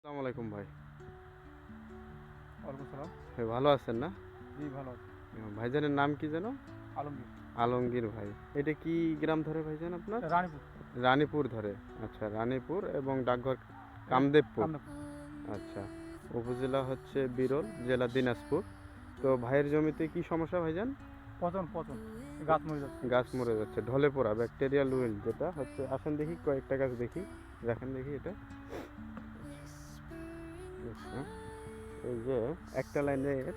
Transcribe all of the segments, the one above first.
আসসালামু আলাইকুম ভাই। ওয়ালাইকুম সালাম। ভাই ভালো আছেন না? জি, ভালো আছি। ভাইজানের নাম কি যেন? আলমগীর। আলমগীর ভাই। এটা কি গ্রাম ধরে ভাইজান আপনার? এটা রানীপুর। রানীপুর ধরে। আচ্ছা, রানীপুর এবং ডাকঘর এটা কামদেবপুর। কামনাপুর। আচ্ছা, উপজেলা হচ্ছে বিরল, জেলা দিনাজপুর। তো ভাইয়ের জমিতে কি সমস্যা ভাইজান? পচন পচন, গাছ মরে যাচ্ছে। গাছ মরে যাচ্ছে, ঢলে পড়া, ব্যাকটেরিয়াল উইল যেটা হচ্ছে। আসেন দেখি কয়েকটা গাছ দেখি, দেখেন দেখি এটা। আচ্ছা, এই যে একটা লাইনের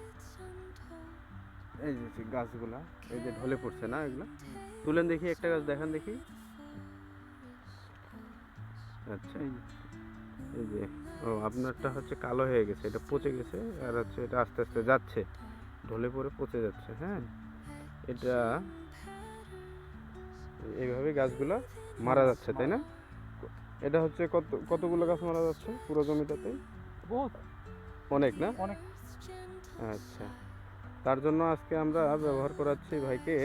এই যে গাছগুলা, এই যে ঢলে পড়ছে না এগুলা, তুলেন দেখি একটা গাছ দেখান দেখি। আচ্ছা, এই এই যে ও আপনারটা হচ্ছে কালো হয়ে গেছে, এটা পচে গেছে, আর হচ্ছে এটা আস্তে আস্তে যাচ্ছে, ঢলে পড়ে পচে যাচ্ছে। হ্যাঁ, এটা এইভাবে গাছগুলা মারা যাচ্ছে, তাই না? এটা হচ্ছে কতগুলো গাছ মারা যাচ্ছে পুরো জমিটাতে? বহুত, অনেক না? অনেক। আচ্ছা, তার জন্য আজকে আমরা ব্যবহার করাচ্ছি ভাইকে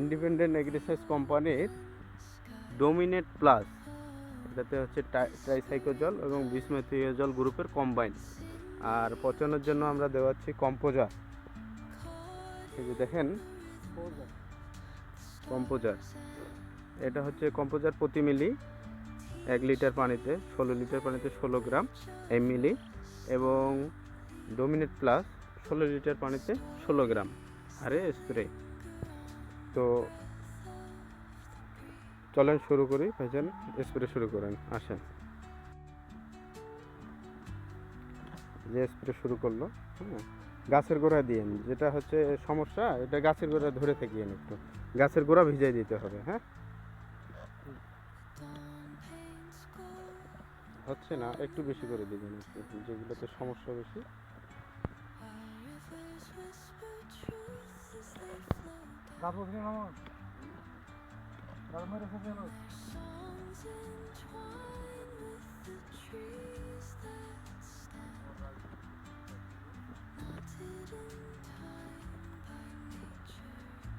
ইন্ডিপেন্ডেন্ট এগ্রিসাইজ কোম্পানির ডোমিনেট প্লাস। এটাতে হচ্ছে ট্রাইসাইক্লোজল এবং বিসমেথিওজল গ্রুপের কম্বাইন। আর পচানোর জন্য আমরা দেওয়াচ্ছি কম্পোজার। এই যে দেখেন কম্পোজার, এটা হচ্ছে কম্পোজার প্রতি মিলি 1 লিটার পানিতে 16 লিটার পানিতে 16 গ্রাম মিলি, এবং ডোমিনেট প্লাস 16 লিটার পানিতে 16 গ্রাম আরে স্প্রে। তো চলেন শুরু করি ভাইজান, স্প্রে শুরু করেন, আসেন। যে স্প্রে শুরু করলো, হ্যাঁ, গাছের গোড়া দিয়ে যেটা হচ্ছে সমস্যা, এটা গাছের গোড়া ধরে থাকিয়েন, একটু গাছের গোড়া ভিজিয়ে দিতে হবে। হ্যাঁ, হচ্ছে না, একটু বেশি করে দিবেন, একটু যেগুলোতে সমস্যা বেশি। গাছ বলছি না আমার, গাছ মরে ফেলছে আমার।